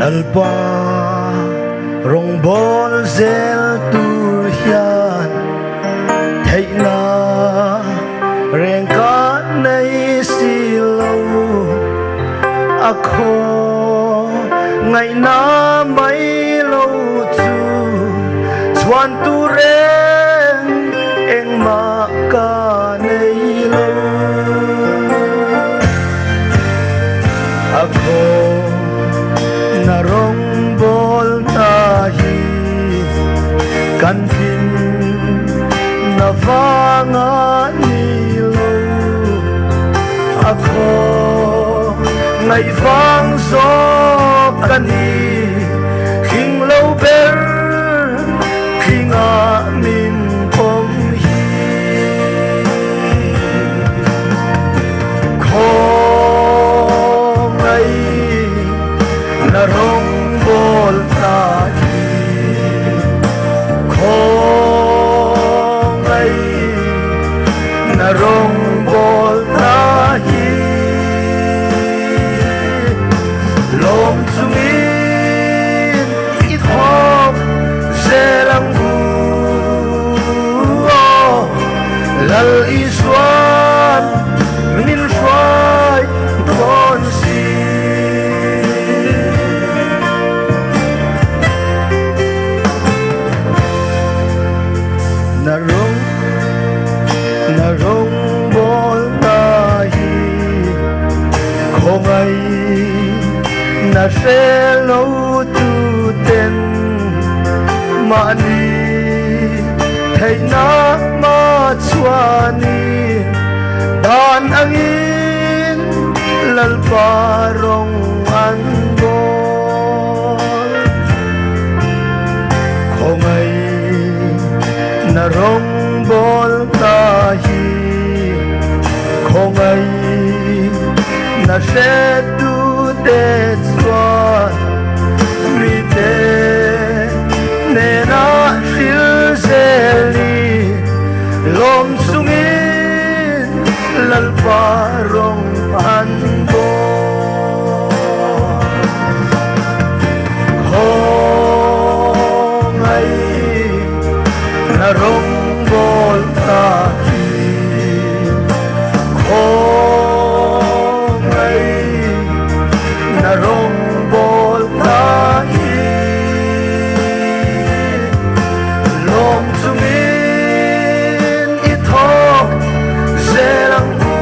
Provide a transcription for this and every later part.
lalpa rong bol zel tur hian thei na reng ka nei silo akho ngày na mai lo chu chuan tu ren eng ma ka nei lo akho na rong bol ta hi kan pin na vanga ni lo akho ngày vang gió kan hi khing lâu ber khi ngã min pom hi kho ngày na rong bol ta hi kho ngày na rong bol ta hi lom chungin i thawp zelang gu lal i suan min fai don si na rong bol na hi khong ai na se lo tu ten ma ni thei na ma chuani dan angin lalpa rong an bol khong ai na rong bol ta hi khong ai na se tu te chuan mi te ne na shil zeli lom sungin lalpa rong an bo khong ai na rong bol ta hi khong ai na rong bol ta hi lom chungin i thawp zelang gu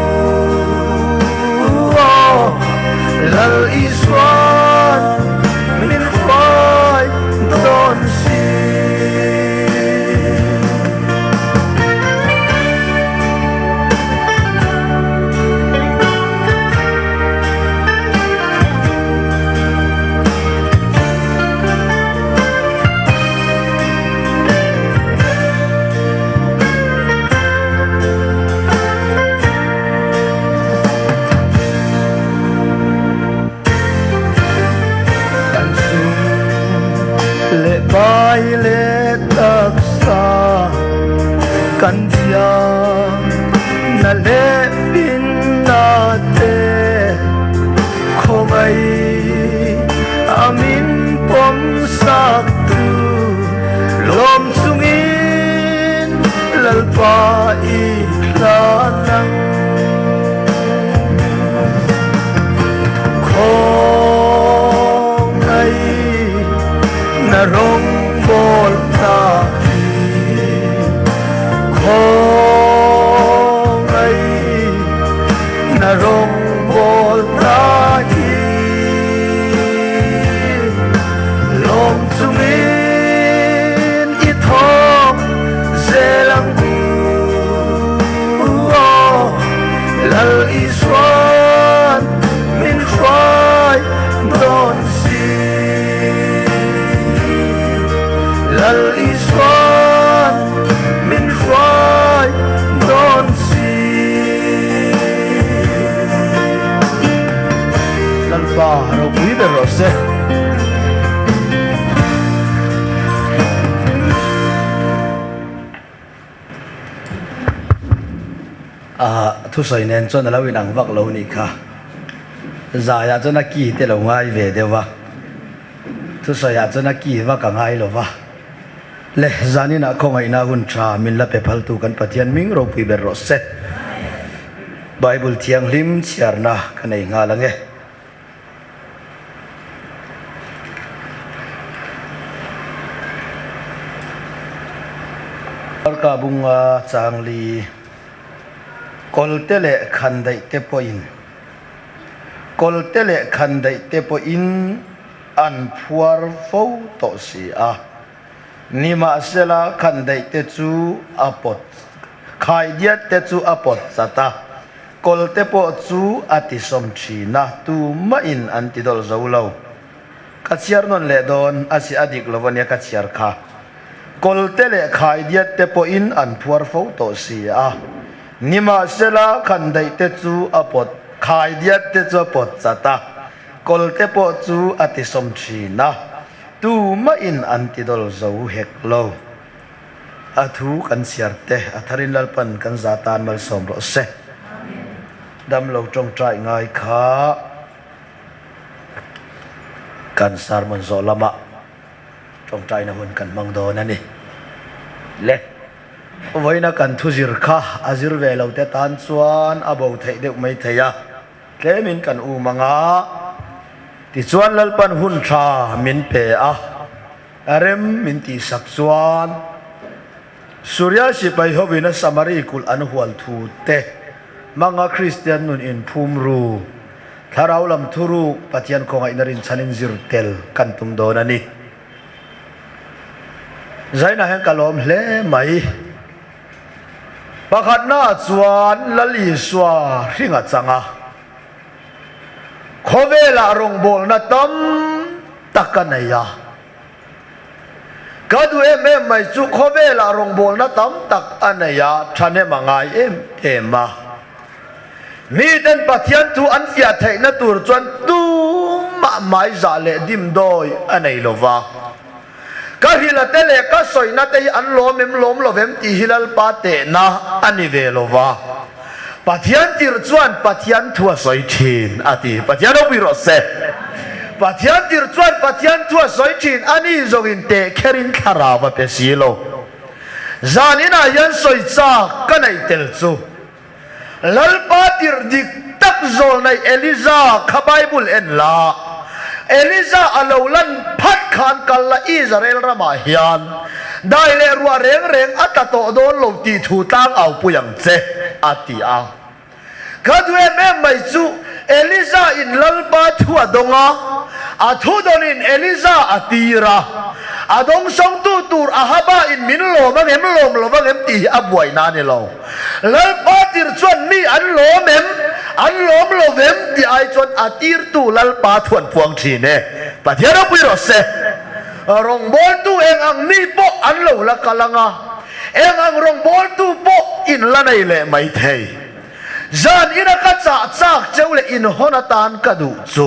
lal i suan min fai don si bai le taksa kan dia na le bin na te khomai amin pom sak tu lom sungin lalpa i tlanang khomai na rong bol ta hi khong ai na rong bol ta hi lom chungin i thawp zelang gu lal i suan min fai don si lal i suan min fai don si lalpa ro bui be ro se thu soi nen chon la win ang vak lo ni kha za ya chona ki te lo ngai ve dewa thu soya chana ki wa ka ngai lo wa le zanina khongai na hun tra min la pe phal tu kan pathian ming ro pi ber ro se Bible thiang lim chiarna kanai nga lange ka bunga changli koltele khandai te poin koltele khandai te poin an phuar fo to si a nima sela khandai te chu apot khai dia te chu apot sata kolte po chu ati som china tu ma in antidol zaulo kachiar non le don asi adik lovania kachiar kha koltele khai dia te po in an phuar fo to si a nima sela khandai te chu apot khai dia te chu apot sata kolte po chu ati som china tu ma in antidol zau hek lo athu kan siarte atharin lalpan kan zatan mal som ro se dam lo trong trai ngai kha kan sarmon zo lama trong trai na hun kan mang do na ni le voina kan thuzir kha azir ve lo te tan chuan abo thei deuh mai theya tlemin kan u manga ti chuan lalpan hun tha min pe a arem min ti sak chuan surya si pai hovina samari kul an hual thu te manga Christian nun in phumru tharau lam thuru pathian khongai narin chanin zirtel kan tum don ani zaina heng kalom hle mai pakhat na chuan lali swa ringa changa khowela rong bol na tam takanaya kadu em mai chu khowela rong bol na tam tak anaya thane mangai ema mi den pathian tu an fia thei na tur chuan tu ma mai za le dim doi anei lova ka hila tele ka soi na te an lom lovem ti hilal pa te na ani ve lova pathian tir chuan pathian thua soi thin ati pathian obi ro se pathian tir chuan pathian thua soi thin ani zogin te kherin kharawa pe silo zanina yan soi cha kanai tel chu lalpatir dik tak zol nai Eliza kha Bible en la Eliza alolan phat khan kalla Israel rama hian dai le ruwa reng atato don lo ti thu tang au puyang che ati a kadwe me mai chu Eliza in lalpa thu adonga athu donin Eliza atira adong song tu tur ahaba in min lo mangem lo mangem ti abwai na ni lo lalpa tir chuan mi an lom lovem ti ai chuan atir tu lalpa thuan puang thi ne pathian pui ro se rong bol tu eng ang ni po an lo la kalanga eng ang rong bol tu po in la nei le mai thei zan ina ka cha chak cheule in honatan kadu chu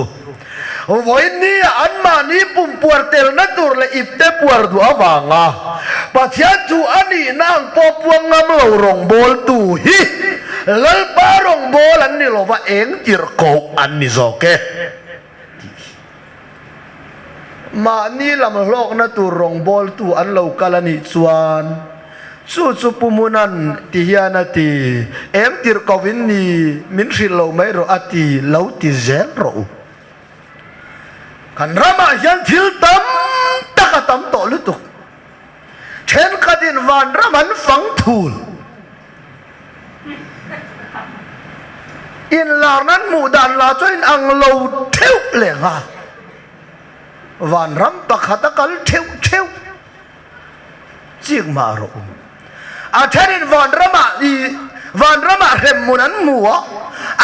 voin ni anma ni pum puartel na tur le ipte puar du awanga pathian tu ani nang po puang ngam lo rong bol tu hi lal pa rong bol an ni lo wa eng tir ko an ni zoke ma ni lam lok na tu rong bol tu an lo kalani chuan chu pumunan ti hiana ti em tir kovin ni min hril lo mai ro ati lo ti zel ro kan rama hian thil tam takatam to lutuk chen kadin van raman fang thul in larnan mudan la choin ang lo theu lenga van ram pakhata kal theu chik ma ro a therin van rama rem munan muwa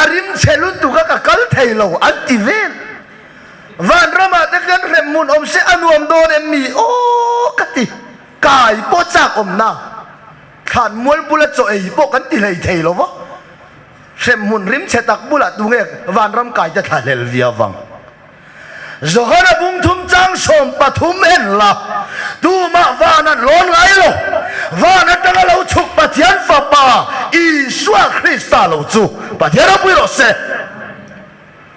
arim chelun tu ka kal thailo antiven van rama te kan rem mun om se anuam don en mi o kati kai po chak om na khan mol bula cho ei po kan ti lei thei lo wa rem mun rim che tak bula tu nge van ram kai ta thalel via wang zohara bung thum chang som pathum en la tu ma vanan lon ngai lo vana tanga lo chuk pathian fa pa Isua Krista lo chu pathian pui ro se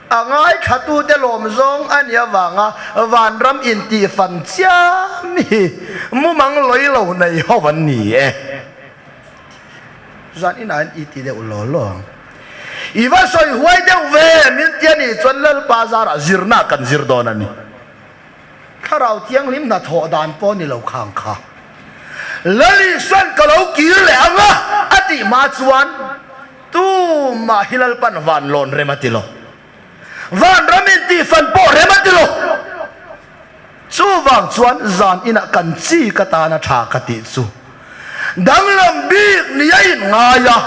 angai khatu te lom zong ania wanga van ram in ti fan cha mi mu mang loi lo nei ho van ni e zan in an iti de ulolo iwa soi huai de ve min tiani chonlal pazara zirna kan zirdonani kharau tiang lim na tho dan po ni lo khang kha lali san kalau kir le anga ati ma chuan tu ma hilal pan van lon rematilo van ramin ti fan po rematilo chu wang chuan zan ina kan chi kata na tha kati chu dang lam bik ni ai ngaya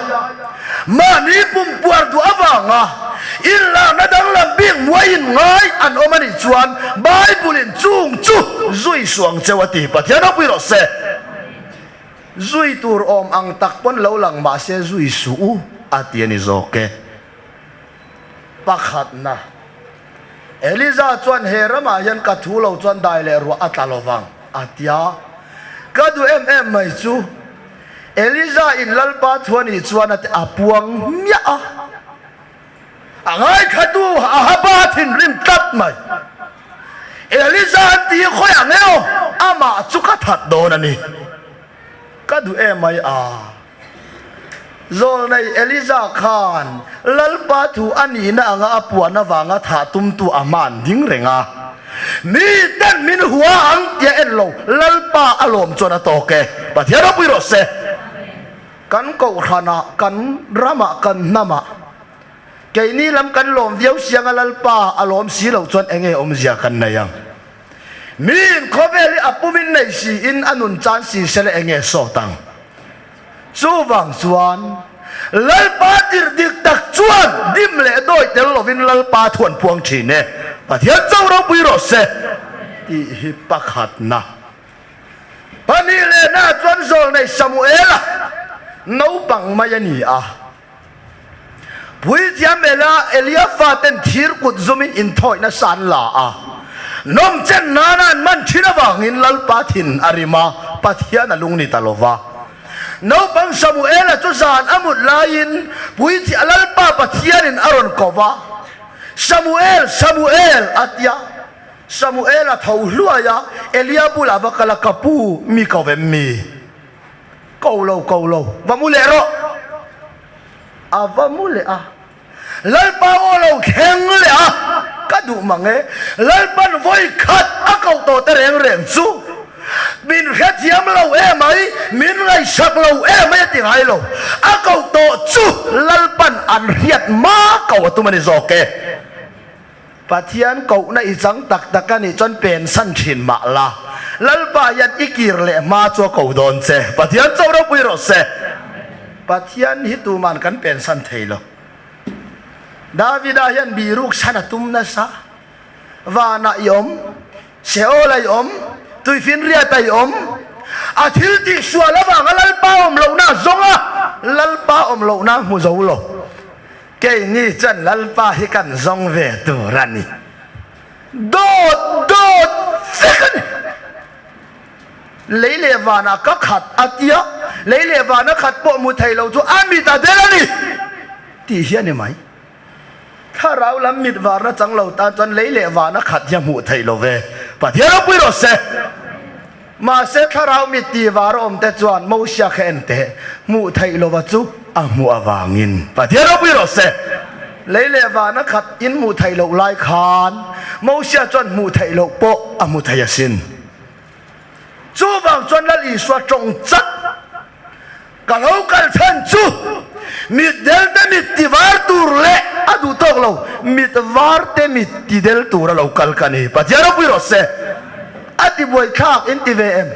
ma ni pum puar du awanga illa na dang lam bik muai ngai an omani chuan bible in chung chu zui suang chewati pathiana pui ro se zui tur om ang takpon lo lang ma se zui su atiani zoke pakhat na Eliza chuan herama yan ka thulo chuan dai le ru atalovang atia kadu mai chu Eliza in lalpa thuani chuan at apuang mya angai khatu ahaba thin rim tat mai Eliza ti khoi angeo ama chuka that donani kadu mai zol nei Eliza khan lalpa thu ani na anga apuana wanga tha tum tu aman ding renga mi tan min huwa ang tia en lo lalpa alom chona toke pathiara pui ro se kan ko khana kan rama kan nama ke ni lam kan lom viau siang lalpa alom si lo chon enge om zia kan na yang min khobeli apumin nei si in anun chan si sele enge so tang chu wang chuan lalpa tir dik tak chuan dim le doi tel lovin lalpa thuan puang thine pathian chau ro pui ro se ti hi pakhat na pani le na chuan zol nei Samuela no bang mayani pui tiamela Eliafa ten thir kut zumin in thoi na san la nom chen nanan man thina wangin lalpa thin arima pathian alung ni talova no bang Samuela chu zan amut lain pui ti alalpa pathian in aron kova Samuel atia Samuela thau hluaya Eliabu la vakala kapu mi kovem mi kaulo vamule ro avamule lalpa olo kheng le kadu mange lalpan voi khat akau to tereng chu min khatiam lo mai min ngai sak lo mai ti hai lo akau to chu lalpan an riat ma kau tu mani zoke pathian kau na ichang tak takani chon pen san thin ma la lalpa yat ikir le ma cho kau don che pathian chau ro pui ro se pathian hi tu man kan pen san theilo Davida yan biruk sanatum na sa vana yom seola yom tuifin riata yom athil ti suala ba lalpa om lo na zonga lalpa om lo na mu zo lo ke ni chan lalpa hi kan zong ve tu rani dot second leile vana ka khat atia leile vana khat po mu thai lo chu amita delani ti hian ni maiถ้าเราลำมิดวาระจังเราตาจนเละวานะขัดยามุไทยโลเวปะเทียเราปุยรสเซมาเสถ้าเรามิดตีวารอมแต่จวนมูเชียเข็นเตมุไทยโลวจุอ่ะมัววางินปะเทียเราปุยรสเซเละวานะขัดอินมุไทยโลไลคานมูเชียจวนมุไทยโลโปอ่ะมุไทยสินจูบังจวนละลีสวจงจัดกะโลกันทันจูมิดเดลเตมิดติวาร์ตูร์เล่อดูตกเรามิดวาร์เตมิดติเดลตูร์เราคัลกันนี่ปัจจัยเราพิโรเซอติบวยข้าอินติเวม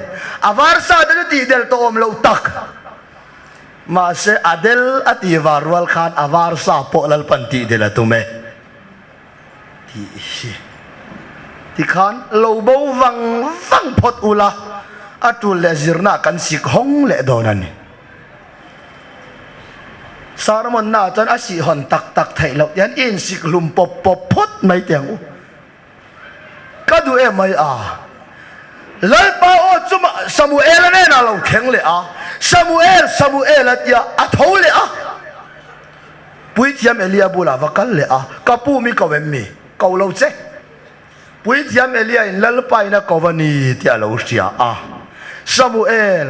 อวาร์ซาเดลติเดลโตอมเราตักมาเซอเดลอติวาร์วัลขานอวาร์ซาโปลัลปันติเดลตุเมที่ขานเราบ่วังพดอุลาอตุเลซิรนากันสิกฮงเลโดนันนี่สารมันน่าจนอาศิหอนตักไทยเรายันอินสิกลุมปบพดไม่เตียงก็ดูไม่เลยป้าโอจุมาซามูเอลเนี่ยน่าเราแข็งเลยซามูเอลเดียอัทโหเลย pui thiam elia bula vakal le a kapu mi kawem mi kaulo che pui thiam elia in lalpai na kawani tia lo sia a Samuel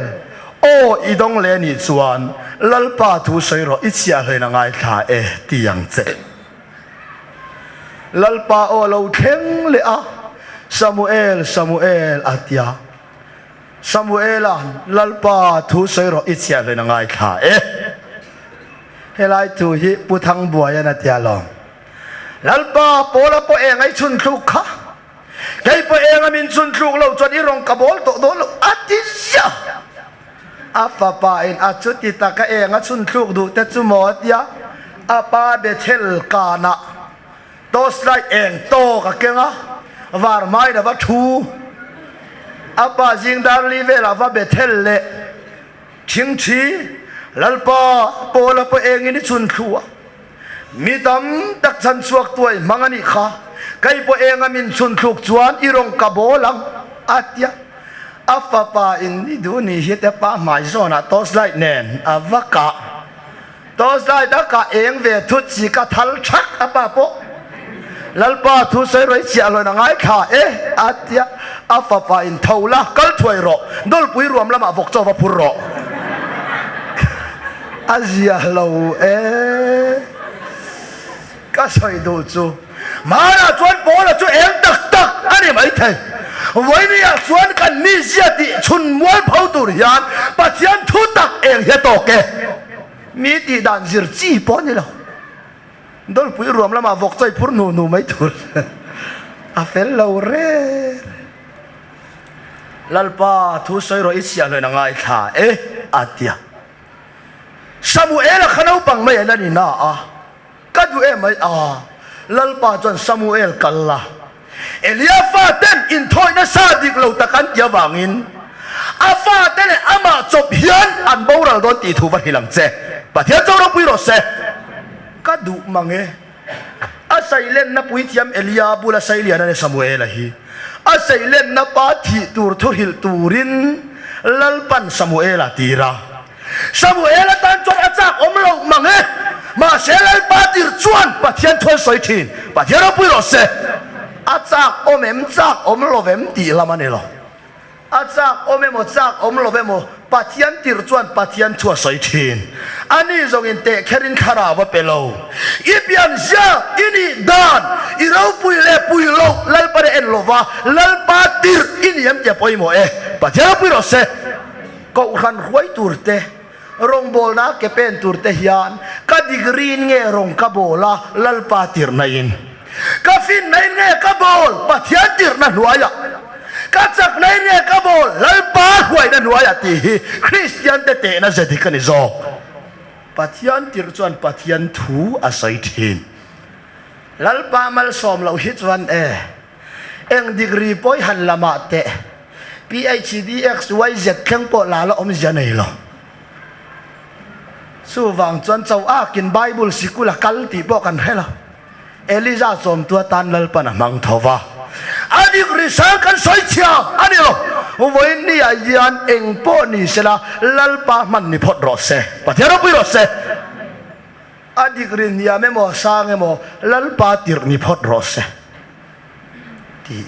o idong le ni chuan lalpa thu soiro ichia hleina ngai tha e tiang che lalpa o lo theng le a Samuel atia Samuela lalpa thu soiro ichia hleina ngai tha e helai tu hi puthang buaya na tia lo lalpa pola po e ngai chun thuk kha kai po e ngamin chun thuk lo chon i rong kabol to do lo atisya apa pa in achuti ta ka e nga chun thuk du te chu mo tia apa bethel kana to slai eng to ka kenga var mai da va thu apa jing dar li vela va bethel le ching chi lalpa pola po eng ni chun thua midam tak chan chuak tuai mangani kha kai po eng amin chun thuk chuan irong kabolang atia afapa in ni du ni hite pa mai zona tos lai nen avaka tos lai da ka eng ve thu chi ka thal thak apa po lalpa thu sai roi chia lo na ngai kha e atia afapa in thola kal thoi ro dol pui ruam lama vok chaw va phur ro azia lo e ka soi do chu mara chuan bola chu eng tak tak ani mai thai với ni à chuan kan mi zia ti chun mual phau tur hian pathian thu tak eng he to ke mi ti dan zir chi po ni lo dol pui ruam lama vok chai phur nu nu mai tur a fel lo re lalpa thu soi ro isia lo na ngai tha e atia Samuel khanau pang mai la ni na a ka du e mai a lalpa chon Samuel kalla Elia fa ten in thoi na sadik lo takan tia wangin afa ten ama chop hian an boral don ti thu va hilang che pathia choro pui ro se ka du mange a silent na pui thiam Elia bula Lalhmunliana ne Samuel hi a silent na pa thi tur thu hil turin lalpan Samuel atira Samuel tan chon achak omlo mange ma selal patir chuan pathian thoi soi thin pathia ro pui ro se achak omem chak omlovem ti lamanelo achak omemo chak omlovemo pathian tir chuan pathian thua soi thin ani zong in te kherin khara wa pelo ipian ja ini dan irau pui le pui lo lalpare en lova lalpatir ini yam te poimo e pathian pui ro se ko khan khoi turte rong bol na ke pen turte hian ka digrin nge rong ka bola lalpatir na in kafin nain nge kabol pathian tir na nuaya kachak nain nge kabol lalpa huai na nuaya ti Christian te na zedi kan zo pathian tir chuan pathian thu asai thin lalpa malsom lo hi chuan eng degree poi han lama te PhD XYZ khang po la lo om janai lo su wang chuan chaw a kin Bible sikula kal ti po kan hela Eliza som tua tan lalpan mang thova ani risang kan soi chia ani lo voi ni ayan eng po ni sela lalpa man ni phot ro se pathero pi ro se adi grin ya me mo sang mo lalpa tir ni phot ro se ti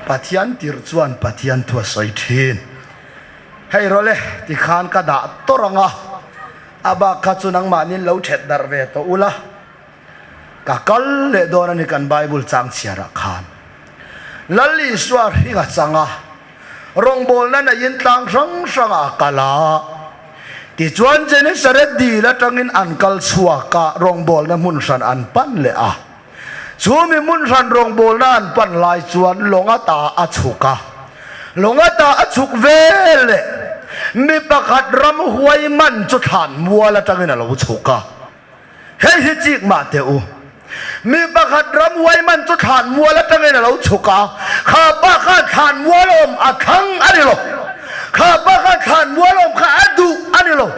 pathian tir chuan pathian thua soi thin hei role ti khan ka da toranga aba kha chunang manin lo thet dar ve to ula kakal le dona ni kan Bible chang chiara khan lalli swar hinga changa rong bol na na yin tlang sang sanga kala ti chuan jene saret di la tangin ankal chua ka rong bol na mun san an pan le a chumi mun san rong bol na an pan lai chuan longa ta achuka longa ta achuk vele mi pakhat ram huai man chu than muala tangin alo chuka hei hi chik ma te u mi pakhat ram huai man chu than muala tangin alo chuka kha pakhat than mualom akhang ani lo kha pakhat than mualom kha adu ani lo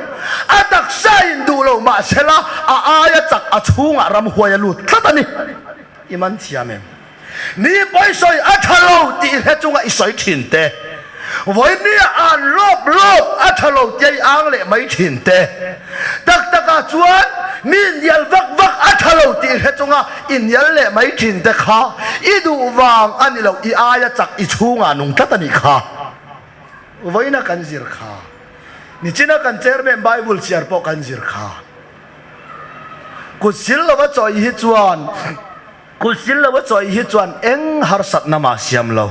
atak sain du lo ma sela a aya chak achunga ram huai lut khatani iman thiamem ni poisoi athalo ti he chunga isoi thin te voi ni an lop lop athalo tei ang le mai thin te tak taka chuan min yal vak athalo ti he chunga in yal le mai thin te kha idu wang anilo I aya chak I chunga nung tatani kha voina kan zir kha ni china kan chairman bible share po kan zir kha kusil lawa choi hi chuan kusil lawa choi hi chuan eng har sat nama siam lo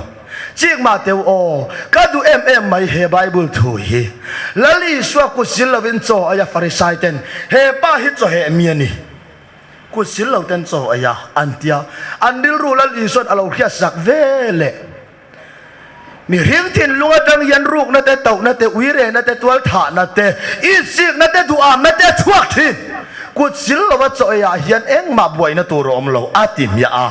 chiếc mà tiêu o các du em mày he bible thu hi lali suwa kusil lawin cho aya farisai ten he pa hi cho he miani kusil law ten cho aya antia andil ru lali son alo khia sak vele mi riêng thiên lunga dang yan ruk na te tau na te uire na te tual tha na te isik na te duam na te chuak thin kusil lawa cho aya hian eng ma buai na tu rom lo atim ya a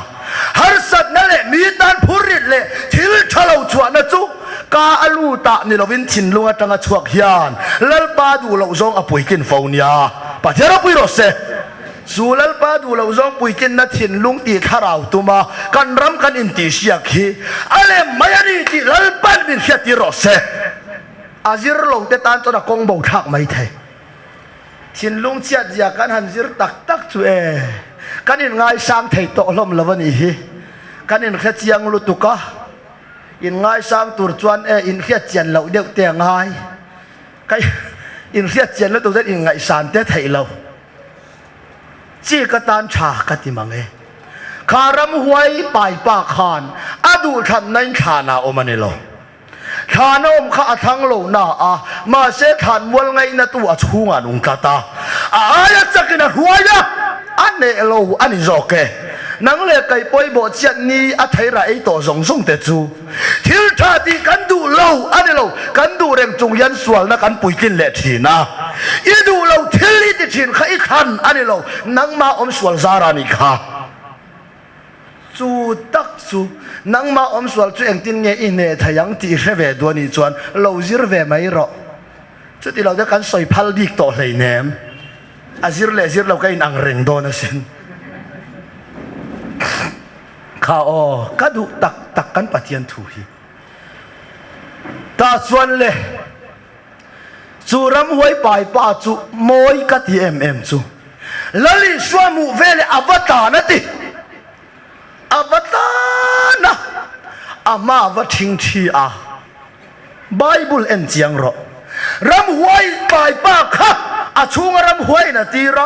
har sat na le mi tan phurit le thil thalo chua na chu ka alu ta ni lovin thin lunga tanga chuak hian lalpa du lo zong apui kin fonia pathera pui ro se su lalpa du lo zong pui kin na thin lung ti tharau tuma kan ram kan in ti siak hi ale mayari ti lalpan bin khiati ro se azir lo te tan to na kong bo thak mai thai thin lung chiat ya kan han zir tak chu e kanin ngai sang thei to lom lawani hi kanin kha chiang lu tuka in ngai sang tur chuan e in khia chian lo deuh te ngai kai in khia chian lo tu zet in ngai san te thei lo chi ka tan tha ka ti mange kharam huai pai pa khan adu tham nain khana omanelo khana om kha athang lo na a ma se khan mol ngai na tu a chunga nung kata aya chakina huaya ane lo ani zoke nang le kai poi bo chiat ni a thaira ei to zong zong te chu thil tha ti kan du lo ani lo kan du reng chung yan sual na kan pui kin le thina I du lo thil I ti thin kha I khan ani lo nang ma om sual zara ni kha chu tak chu nang ma om sual chu eng tin nge I ne thayang ti hrewe do ni chuan lo zir ve mai ro chu ti lo de kan soi phal dik to hlei nem azir le zir lo kai nang reng do na sin kha o kadu tak kan patian thu hi ta chuan le churam huai pai pa chu moi ka ti em chu lali swamu vele avata na ti avata na ama va thing thi a bible en chiang ro ram huai pai pa kha a chunga ram huai na tira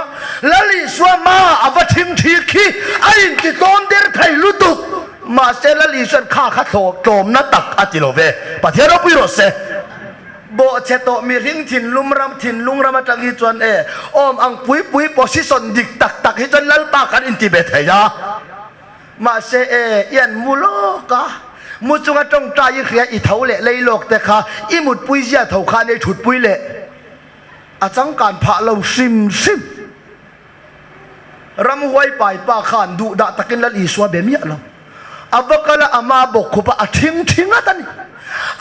lali swama ava thing thi khi ain ti ton der thai lutu ma se lali swan kha thok tom na tak atilove pathero piro se bo cheto mi ring thin lumram thin lungram atang hi chuan e om ang pui position dik tak hi chuan lalpa kan in ti be theya ma se e yan mulo ka mu chunga tong ta yi khria I thau le leilok te kha I mut pui zia thau kha nei thut pui le a chang kan pha lo sim ram huai pai pa khan du da takin lal I swa be mi lo avakala ama bok khupa a thing atani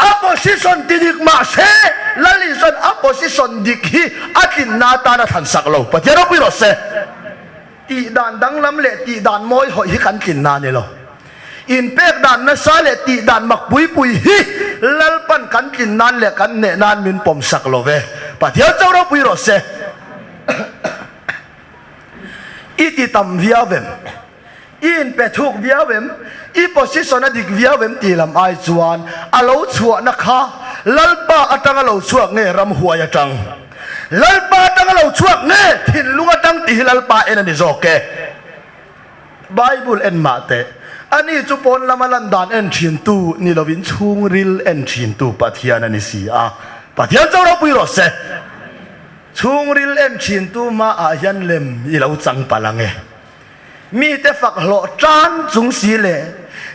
opposition didik ma se lalison opposition dik hi atin na ta na than sak lo patero pi ro se ti dan dang lam le ti dan moi hoi hi kan tin na ne lo in pek dan na sa le ti dan mak pui hi lalpan kan tin nan le kan ne nan min pom sak lo ve patero chawro pi ro se iti tam viavem in petuk viavem I position adik viavem tilam ai chuan alo chua na kha lalpa atang alo chuak nge ram huaya tang lalpa atang alo chuak nge thin lunga tang ti lalpa en ani zoke bible en mate ani chu pon lamalan dan en thin tu ni lovin chung ril en thin tu pathian ani si a pathian chawro pui ro se chung ril en thin tu ma a hian lem I lo chang palange mi te fak lo tran chung si le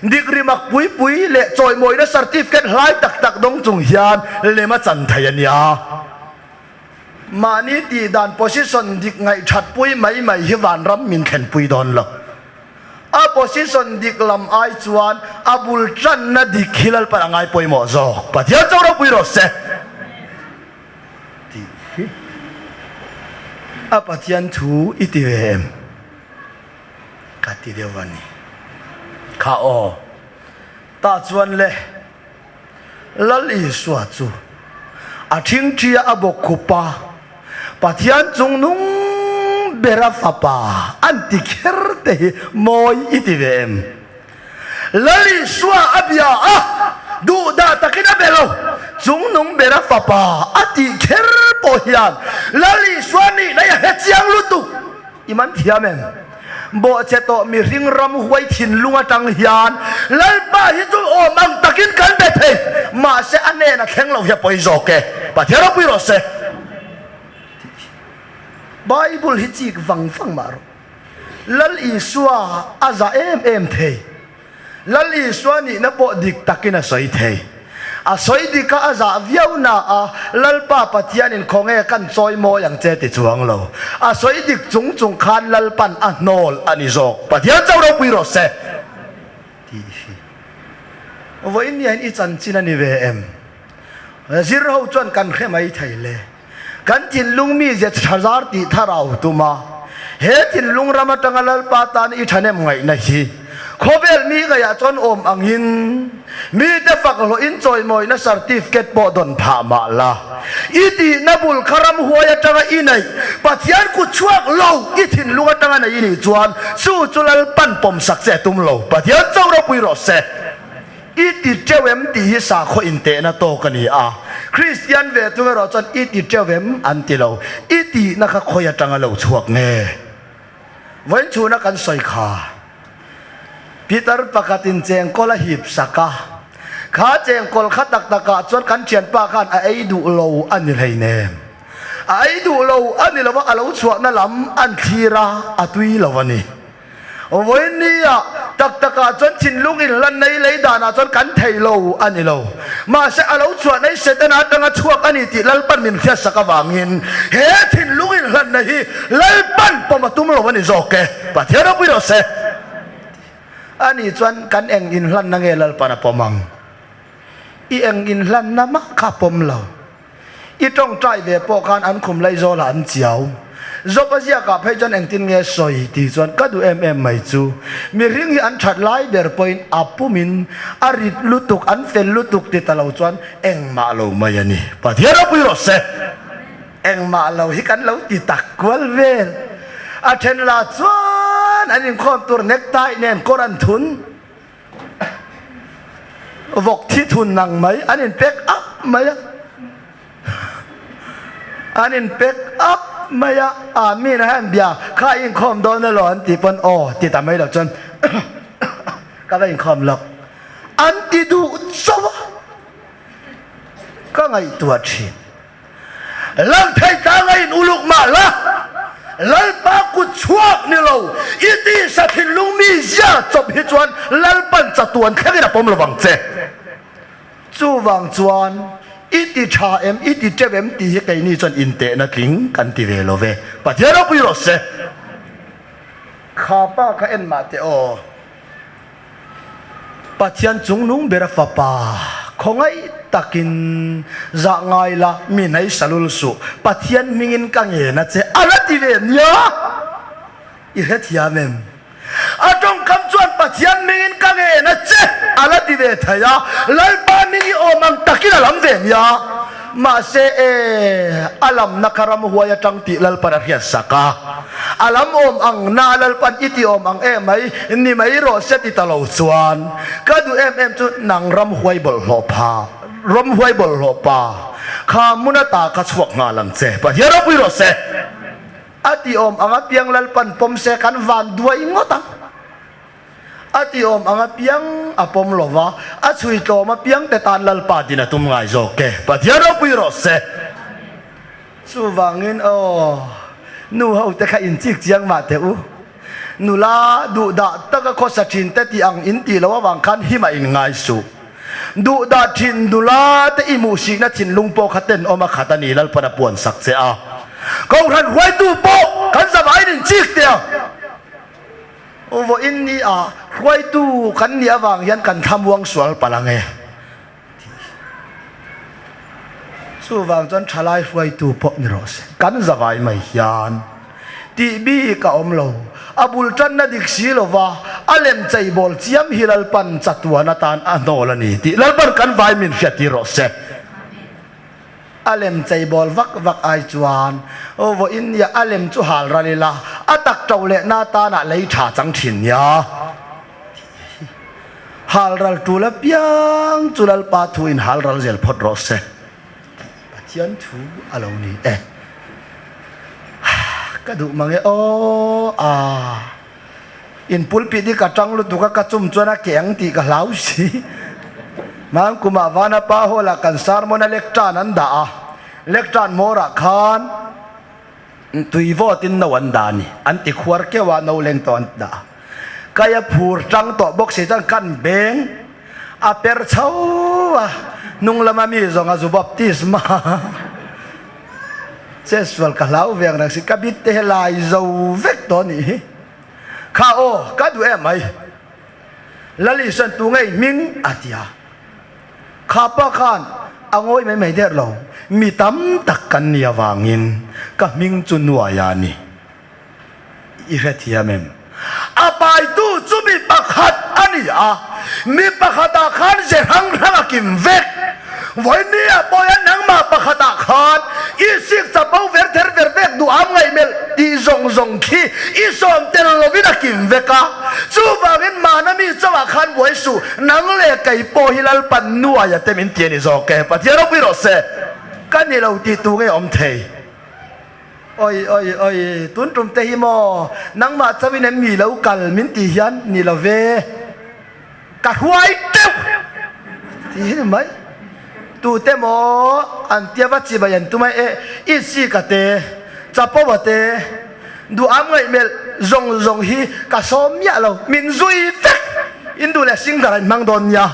digri mak pui le choi moi na certificate lai tak dong chung hian le ma chan thayan ya mani ti dan position dik ngai that pui mai hi van ram min khen pui don lo a position dik lam ai chuan abul tran na dik khilal parangai poi mo zo pathia chawro pui ro se ti a pathian thu item kati dewani kha o ta chuan le lal I swa chu a thing thia abok khupa pathian chung nung bera fapa anti kerte moi itivem lali swa abia du da takina belo chung nung bera fapa ati ker pohian lali swani na ya chiang lutu iman thiamem bo cheto mi ring ram huai thin lunga tang hian lalpa hi chu o mang takin kan be the ma se ane na kheng lo ya poi zo ke pa thero pi ro se Bible hi chi wang phang mar lal iswa aza em the lal iswa ni na po dik takina soi the a soi dika aza viau na a lalpa pathian in khonge kan choi mo yang che ti chuang lo a soi dik chung chung khan lalpan a nol ani zo pathian chau ro pi ro se ti vo in yan I chan chin ani ve em zir ho chuan kan khe mai thaile kan tin lung mi je thazar ti tharau tuma he tin lung rama tangalal pa tan I thanem ngai na hi khobel mi ga ya chon om angin mi te faklo in choi moi na certificate po don pha ma la iti nabul kharam huaya tanga inai pathian ku chuak lo I thin lunga tanga na ini chuan su chulal pan pom sak che tum lo pathian chau ro pui ro se iti chewem ti sa kho inte na to kani a Christian ve tu ro chon iti chewem antilo iti na kha khoya tanga lo chuak nge wen chu na kan soi kha Peter pakatin cheng kola hip saka kha cheng kol khatak taka chon kan chian pa khan a ei du lo ani leine a ei du lo ani lo alo chuak na lam an thira atui lo wani wen ni ya tak taka chon chin lung in lan nei lei dana chon kan thei lo ani lo ma se alo chuak nei setana tanga chuak ani ti lalpan min khia saka wangin he thin lung in lan nei lalpan pomatum lo wani zoke pathera pu ro se ani chuan kan eng in hlan na nge lalpan a pomang I eng in hlan na ma kha pom lo I tong trai ve po kan an khum lai zo la an chiao zopazia ka phei chan eng tin nge soi ti chuan ka du em mai chu mi ring hi an that lai ber point apumin arit lutuk an fel lutuk ti talo chuan eng ma lo mai ani pathiara pu ro se eng ma lo hi kan lo ti tak kwal vel a then la chuan an in khom tur necktie nen koran thun vok thi thun nang mai an in pack up mai an in pack up maya mi na han bia kha in khom don na lon ti pon o ti ta mai lo chon ka ba in khom lok an ti du so ka ngai tua thi lang thai ta ngai uluk ma la lalpa ku chuak ni lo iti sa thin lung mi zia chop hi chuan lalpan chatuan khangina pom lo wang che chu wang chuan iti cha em iti chevem ti hi kai ni chon inte na tling kan ti ve lo ve pathiara pu ro se kha pa kha en ma te o pathian chung nung bera fa pa khongai takin za ngai la mi nai salul su pathian mingin ka nge na che ala ti ve nya I het ya mem atong kam chuan pathian mingin ka nge na che ala ti ve thaya lalpa mingi o mang takin alam ve nya ma se alam nakaram huaya tang ti lalpan arya saka alam om ang na lalpan iti om ang mai ni mai ro se ti talo chuan kadu em chu nang ram huai bol lopa ram huai bol lopa kha munata ka chuak nga lang che pa hero pu ro se ati om anga piang lalpan pom se kan van dua ingota ati om anga piang apom lova achui to ma piang te tan lalpa dina tum ngai zo ke pa hero pu ro se chu wangin o nu ho te kha in chik chiang ma te u nu la du da ta ka kho sa thin te ti ang in ti lo wang khan hi ma in ngai su du da thin du la te imu si na thin lung po khaten oma khatani lal pana puan sak che a ko ran huai tu po kan sa bai din chik te o vo in ni a huai tu kan ni awang yan kan thamuang sual palange su wang chon thalai huai tu po ni ros kan zawai mai hian ti bi ka om lo abul chan na dik si lo wa alem chai bol chiam hilal pan chatwa na tan anol ani ti lalpan kan vai min fiati ro se alem chei bol vak ai chuan o vo in ya alem chu hal ralila atak tole na ta na lei tha chanchin ya hal ral tula piang chulal pa thu in hal ral zel phot ro se pathian thu alo ni ka du mange o in pulpit di ka tang lu tu ka chum chuana keng ti ka lau si mang kuma vana pa hola kan sarmona lectran an da lectran mora khan tui vo tin na wan da ni an ti khwar ke wa no leng ton da kaya phur tang to bok se chang kan beng a per chau nung lama mi zong azu baptisma sexual ka lau veng nang si kabit te lai zo vek to ni kha o ka du em ai lali san tu ngai ming atia kha pa khan angoi mai der lo mi tam tak kan nia wangin ka ming chu nuwa ya ni i retia mem apai tu chu mi pakhat ani mi pakhata khan je hang kim vek voi nia poya nang ma pakhata khan i sik chapau ver vek du am ngai mel ti zong khi i som tel lovina kim veka chu wangin manami chawa khan boi su nang le kai po hilal pan nuwa ya temin tieni zo ke patiaro piro se kan ni lo ti tu ngai om thei oi tun tum te hi mo nang ma chawin en mi lo kal min ti hian ni lo ve ka huai te ti mai tu te mo an tia va chi ba yan tu mai i si ka te chapo ba te du am ngai mel zong hi ka som ya lo min zui te indu le sing daran mang don ya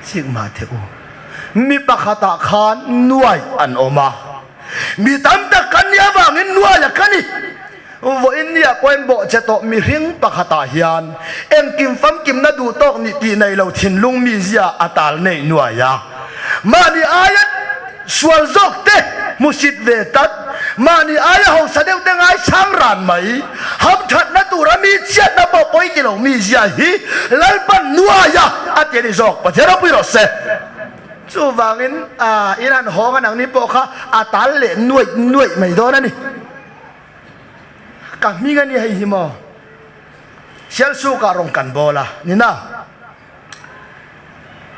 sing ma te u mi pakhata khan nuai an oma mi tam ta kan ya wangin nuai ya kani vo india poin bo che to mi ring pakhata hian em kim fam kim na du tok ni ti nei lo thin lung mi zia atal nei nuai ya mani ayat sual zok te musit ve tat mani aya ho sadeu te ngai sang ran mai hab that na tu ra mi chet na po poi ki lo mi zia hi lal pan nuai ya ateni zok pa thero pi ro se chu wangin iran hong anang ni po kha atal le nuai mai do na ni ka mi ga ni hai hi mo sel su ka rong kan bola ni na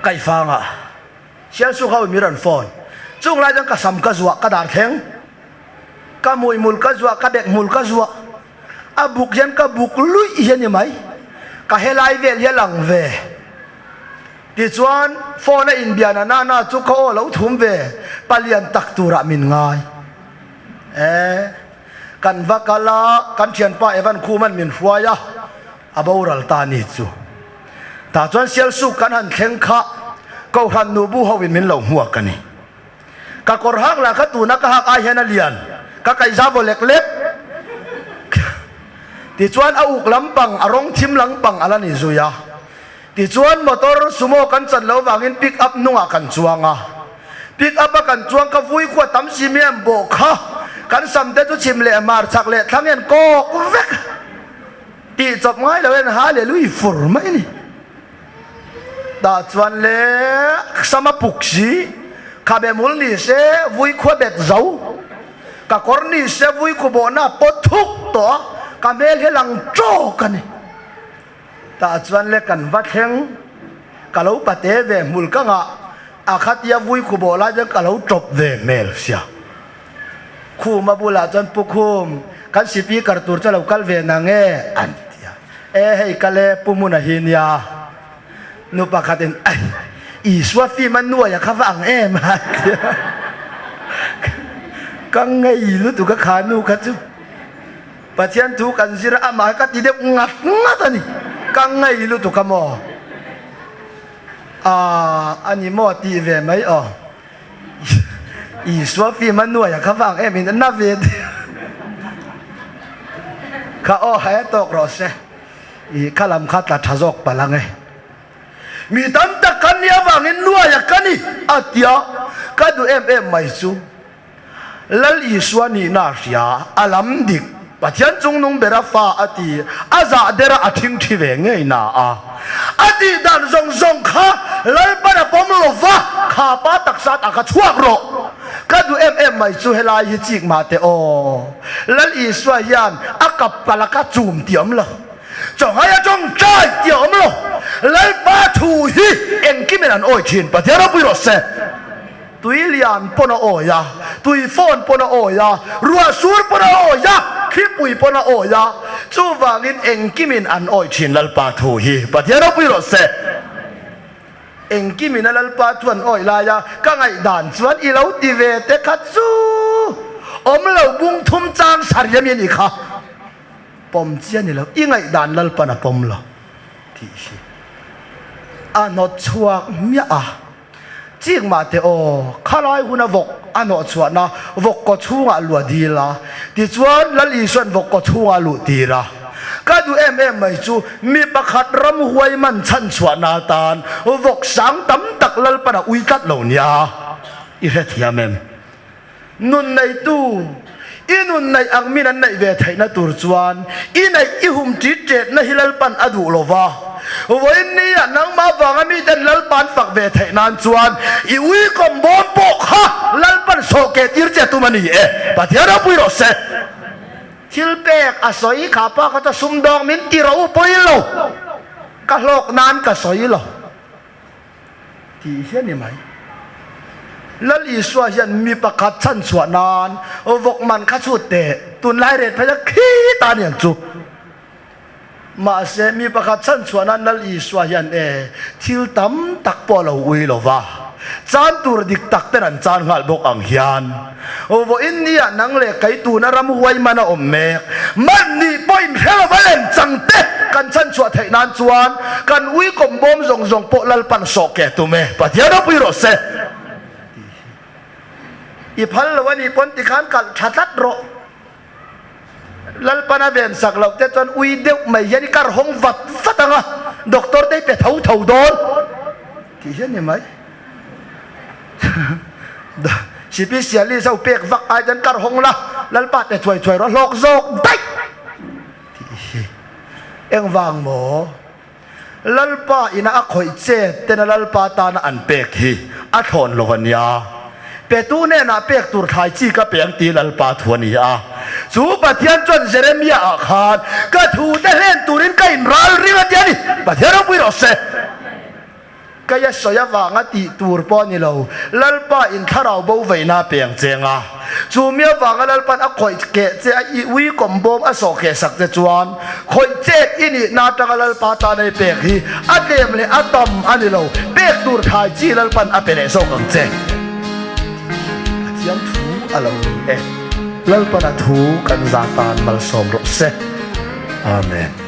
kai fa nga sel su ka mi ran phone chung la jang ka sam ka zuwa ka dar theng ka mui mul ka zuwa ka dek mul ka zuwa abuk yan ka buk lui hian ni mai ka helai vel ya lang ve ti chuan phone in biana na chu ko lo thum ve palian tak tura min ngai kan vakala kan thian pa evan khuman min huaya aboral ta ni chu ta chuan sial su kan han thleng kha ko han nu bu howin min lo hmuh kani ka kor hak la kha tu na ka hak a hian a lian ka kai za bo lek ti chuan a uk lampang arong thim lampang ala ni zuya ti chuan motor sumo kan chan lo wangin pick up nunga kan chuanga pick up kan chuang ka vui khwa tam si miam bo kha kan sam te chu chim le mar chak le thlangen ko vek ti chop ngai lo en hallelujah fur mai ni da chuan le sama puksi kha be mul ni se vui khwa bet zau ka kor ni se vui khu bo na pothuk to ka mel he lang cho kan ni ta chuan le kan va theng ka lo pate ve mul ka nga akhat ya vui khu bo la jang ka lo top ve mel sia khu ma bula chuan pukhum kan sipi kartur cha lo kal ve na nge an tia hei kale pumuna hin ya nu pakhatin ai i swa fi man nuwa ya khawa ang ma kang ngai lu tu ka khanu ka chu pathian thu kan zira ama ka ti de ngat ani kang ngai lu tu ka mo ani mo ti ve mai i swa fi man nuwa ya khawa ang min na ve ka hai tok ro se i khalam khat la thazok palange mi tam ta kan ya wangin nuwa ya kani atia ka du em mai chu lal i swa ni na ria alam dik pathian chung nung bera fa ati aza dera athing thi ve nge na ati dan zong kha lal para pom lo va khá bá tắc sát aka chuak ro ka du em mai chu helai hi chik ma te o lal i swa yan akap kalaka chum tiam lo chong haya chong chai tiam lo lal ba thu hi en kimen an oi chin pa thera pui ro se tui lian pona oya tui phone pona oya rua sur pona oya khipui pona oya chu wangin en kimin an oi chin lal pa thu hi pa thera pui ro se en kimin lal pa tuan oi la ya ka ngai dan chuan i lo ti ve te kha chu om lo bung thum chang sar yamin i kha pom chian ni lo i ngai dan lal pa na pom lo ti hi anot chuak mia a chiếc mà thế ô khá lại huna vok anh họ chuột na vok có chu ngã lụa đi la thì chuột là lý xuân vok có chu ngã lụa đi la cái du em mày chu mi bạc hạt ram huay man chân chuột na tan vok sáng tắm tắc lal pa na uy cắt lâu nia ít thiam em nun này tu inun này ang minan này về thấy na tur chuan in này ihum chít chết na hilal pan adu lova với nia nang ma vàng mi den lal pan phak về thấy nan chuan i uy kom bom bok ha lal pan soket ir che tu mani e pathiara pui ro se thil pek a soi kha pa ka ta sum dong min ti ro poi lo ka lok nan ka soi lo ti hian ni mai lal i swa hian mi pakhat chan chua nan vok man kha chu te tun lai ret phaya khi ta nian chu ma se mi pakhat chan chua nan lal i swa hian e thil tam tak po lo ui lo wa chan tur dik tak ten an chan ngal bok ang hian vo india nang le kai tu na ram huai mana om mek man ni point hel valen chang te kan chan chua thai nan chuan kan ui kom bom zong zong po lal pan so ke tu me pathiara pui ro se i phalวันนี้ปนติขันกัดชัดรอลัลปนาเวนสักเหล่าแต่จนอุยเดียวไม่ยันการห้องวัดฟัดงะด็อกเตอร์ได้ไปเท่าโดนที่เห็นยังไหมสิพิเศษลิเซาเปียกวักอาจารย์การห้องละลัลปาแต่ช่วยรอหลอกโซกได้เอ็งวางหมอลัลปาอินาอักหอยเจแต่นลัลปาตานะอันเปียกฮีอัดหอนโลวันยาเปตูเนน่ะเปียกตุรไทยจีก็เปียงตีลัลปาทวนีอาสูปะเทียนจนเซเรมีอาคารก็ถูแต่เล่นตูรินก็อินรัลริวเดียนี่ปะเทียนเราไม่รู้เสก็ยังสอยว่างติตูรปอนี่เราลัลปาอินข้าเราบ่ไว้น่าเปียงเจงอ่ะจูเมียว่างลัลปาอักคอยเกะเจอีวีกอมบอมอโศกเกสักเจจวนคอยเจอินี่นาจังลัลปาตาในเปียกฮีอัดเดมเลยอัดตอมอันนี้เราเปียกตูรไทยจีลัลปาอัปเปเนโซกังเจยังถูอะไรเอ๊ะเล่าปนาถูกันซาตานมัลสมรสเซอาเมน